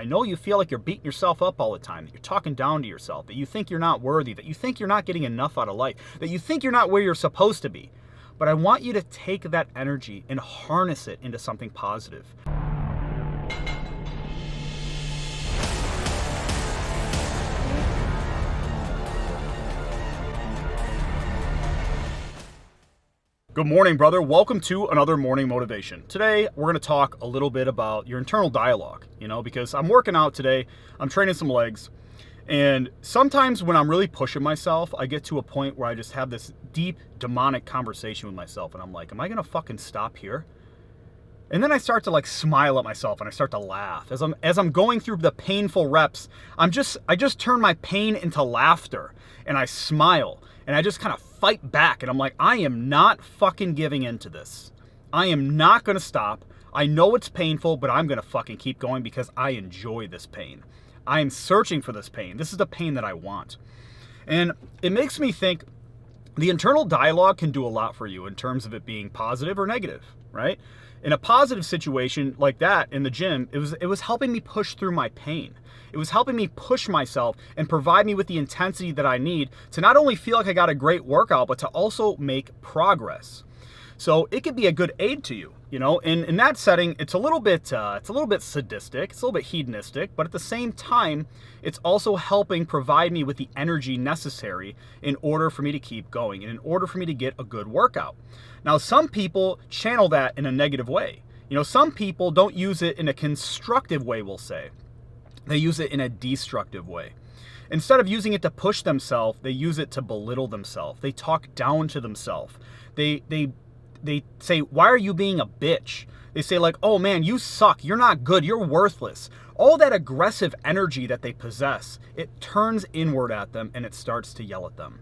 I know you feel like you're beating yourself up all the time, that you're talking down to yourself, that you think you're not worthy, that you think you're not getting enough out of life, that you think you're not where you're supposed to be. But I want you to take that energy and harness it into something positive. Good morning, brother. Welcome to another morning motivation. Today, we're going to talk a little bit about your internal dialogue, because I'm working out today. I'm training some legs. And sometimes when I'm really pushing myself, I get to a point where I just have this deep demonic conversation with myself. And I'm like, am I going to fucking stop here? And then I start to smile at myself and I start to laugh. As I'm going through the painful reps, I just turn my pain into laughter and I smile and I just kind of fight back. And I'm like, I am not fucking giving into this. I am not going to stop. I know it's painful, but I'm going to fucking keep going because I enjoy this pain. I am searching for this pain. This is the pain that I want. And it makes me think the internal dialogue can do a lot for you in terms of it being positive or negative, right? In a positive situation like that in the gym, it was helping me push through my pain. It was helping me push myself and provide me with the intensity that I need to not only feel like I got a great workout, but to also make progress. So it could be a good aid to you, In that setting, it's a little bit sadistic, it's a little bit hedonistic, but at the same time, it's also helping provide me with the energy necessary in order for me to keep going and in order for me to get a good workout. Now, some people channel that in a negative way. Some people don't use it in a constructive way, we'll say. They use it in a destructive way. Instead of using it to push themselves, they use it to belittle themselves. They talk down to themselves. They say, why are you being a bitch? They say oh man, you suck. You're not good. You're worthless. All that aggressive energy that they possess, it turns inward at them and it starts to yell at them.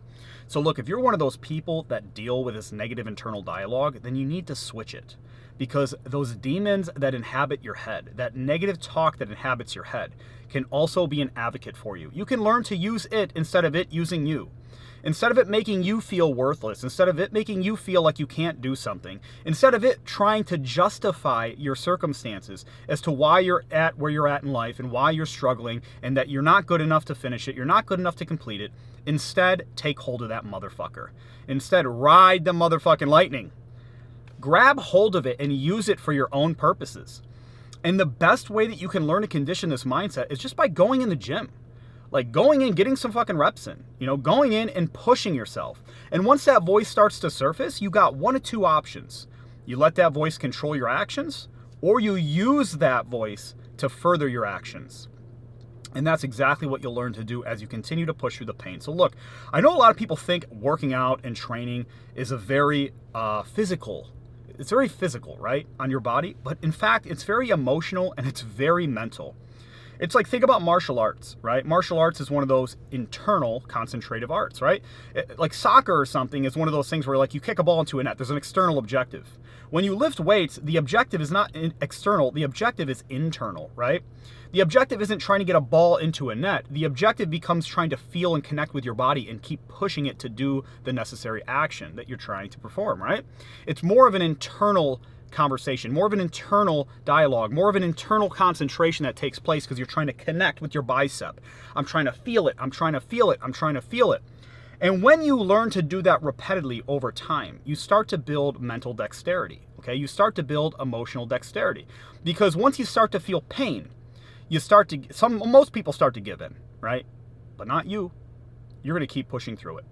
So look, if you're one of those people that deal with this negative internal dialogue, then you need to switch it. Because those demons that inhabit your head, that negative talk that inhabits your head, can also be an advocate for you. You can learn to use it instead of it using you. Instead of it making you feel worthless, instead of it making you feel like you can't do something, instead of it trying to justify your circumstances as to why you're at where you're at in life and why you're struggling and that you're not good enough to finish it, you're not good enough to complete it, instead take hold of that motherfucker. Instead, ride the motherfucking lightning. Grab hold of it and use it for your own purposes. And the best way that you can learn to condition this mindset is just by going in the gym. Going in, getting some fucking reps in, going in and pushing yourself. And once that voice starts to surface, you got one of two options. You let that voice control your actions, or you use that voice to further your actions. And that's exactly what you'll learn to do as you continue to push through the pain. So look, I know a lot of people think working out and training is a very it's very physical, right, on your body. But in fact, it's very emotional and it's very mental. It's think about martial arts, right? Martial arts is one of those internal concentrative arts, right? Soccer or something is one of those things where you kick a ball into a net. There's an external objective. When you lift weights, the objective is not external. The objective is internal, right? The objective isn't trying to get a ball into a net. The objective becomes trying to feel and connect with your body and keep pushing it to do the necessary action that you're trying to perform, right? It's more of an internal conversation, more of an internal dialogue, more of an internal concentration that takes place because you're trying to connect with your bicep. I'm trying to feel it. I'm trying to feel it. I'm trying to feel it. And when you learn to do that repeatedly over time, you start to build mental dexterity, okay? You start to build emotional dexterity because once you start to feel pain, most people start to give in, right? But not you. You're going to keep pushing through it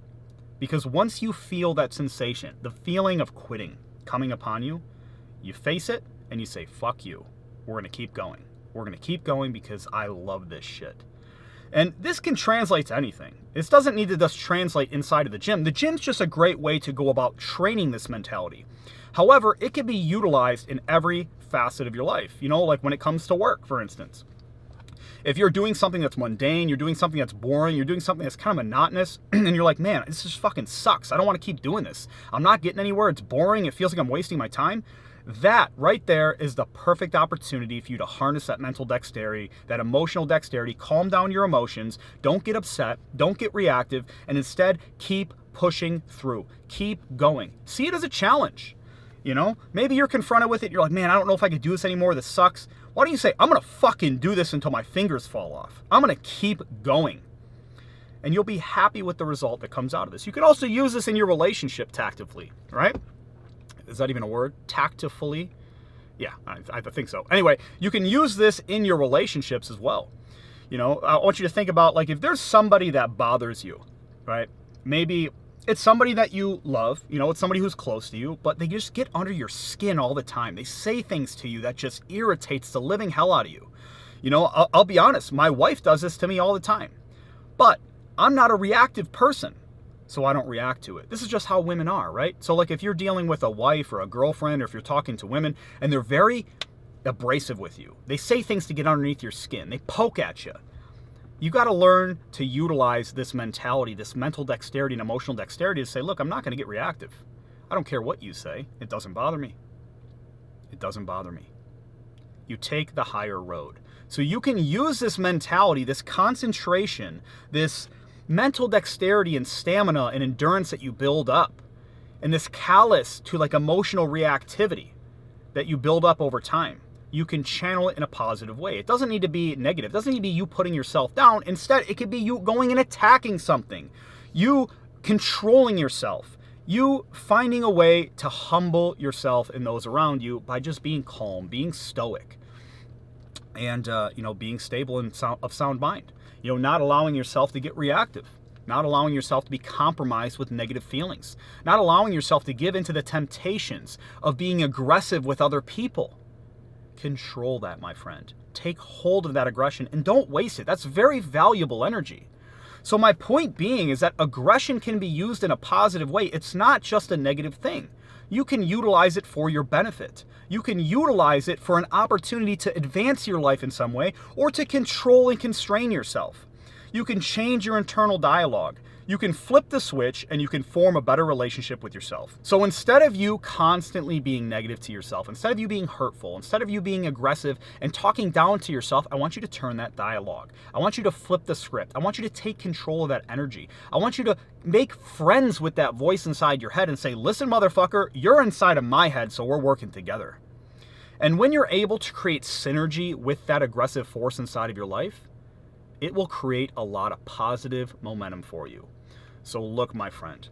because once you feel that sensation, the feeling of quitting coming upon you, you face it and you say, fuck you. We're going to keep going. We're going to keep going because I love this shit. And this can translate to anything. This doesn't need to just translate inside of the gym. The gym's just a great way to go about training this mentality. However, it can be utilized in every facet of your life. When it comes to work, for instance. If you're doing something that's mundane, you're doing something that's boring, you're doing something that's kind of monotonous, and you're like, man, this just fucking sucks. I don't want to keep doing this. I'm not getting anywhere. It's boring. It feels like I'm wasting my time. That right there is the perfect opportunity for you to harness that mental dexterity, that emotional dexterity, calm down your emotions, don't get upset, don't get reactive, and instead keep pushing through. Keep going. See it as a challenge. Maybe you're confronted with it. You're like, man, I don't know if I could do this anymore. This sucks. Why don't you say, I'm going to fucking do this until my fingers fall off. I'm going to keep going. And you'll be happy with the result that comes out of this. You can also use this in your relationship tactfully, right? Is that even a word? Tactfully? Yeah, I think so. Anyway, you can use this in your relationships as well. You know, I want you to think about, like, if there's somebody that bothers you, right? Maybe it's somebody that you love, you know, it's somebody who's close to you, but they just get under your skin all the time. They say things to you that just irritates the living hell out of you. You know, I'll be honest, my wife does this to me all the time. But I'm not a reactive person, so I don't react to it. This is just how women are, right? So like if you're dealing with a wife or a girlfriend, or if you're talking to women and they're very abrasive with you, they say things to get underneath your skin, they poke at you. You got to learn to utilize this mentality, this mental dexterity and emotional dexterity to say, look, I'm not going to get reactive. I don't care what you say. It doesn't bother me. It doesn't bother me. You take the higher road. So you can use this mentality, this concentration, this mental dexterity and stamina and endurance that you build up, and this callous to like emotional reactivity that you build up over time. You can channel it in a positive way. It doesn't need to be negative. It doesn't need to be you putting yourself down. Instead, it could be you going and attacking something, you controlling yourself, you finding a way to humble yourself and those around you by just being calm, being stoic, and being stable and of sound mind. You know, not allowing yourself to get reactive, not allowing yourself to be compromised with negative feelings, not allowing yourself to give into the temptations of being aggressive with other people. Control that, my friend. Take hold of that aggression and don't waste it. That's very valuable energy. So my point being is that aggression can be used in a positive way. It's not just a negative thing. You can utilize it for your benefit. You can utilize it for an opportunity to advance your life in some way or to control and constrain yourself. You can change your internal dialogue. You can flip the switch and you can form a better relationship with yourself. So instead of you constantly being negative to yourself, instead of you being hurtful, instead of you being aggressive and talking down to yourself, I want you to turn that dialogue. I want you to flip the script. I want you to take control of that energy. I want you to make friends with that voice inside your head and say, listen, motherfucker, you're inside of my head, so we're working together. And when you're able to create synergy with that aggressive force inside of your life, it will create a lot of positive momentum for you. So look, my friend,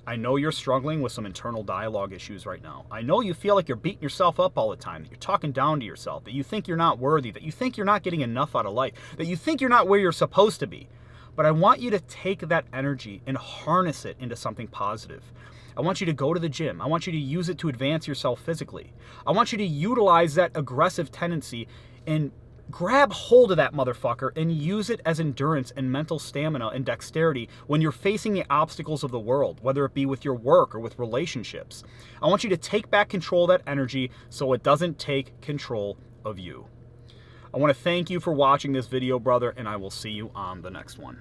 I know you're struggling with some internal dialogue issues right now. I know you feel like you're beating yourself up all the time, that you're talking down to yourself, that you think you're not worthy, that you think you're not getting enough out of life, that you think you're not where you're supposed to be. But I want you to take that energy and harness it into something positive. I want you to go to the gym. I want you to use it to advance yourself physically. I want you to utilize that aggressive tendency and grab hold of that motherfucker and use it as endurance and mental stamina and dexterity when you're facing the obstacles of the world, whether it be with your work or with relationships. I want you to take back control of that energy so it doesn't take control of you. I want to thank you for watching this video, brother, and I will see you on the next one.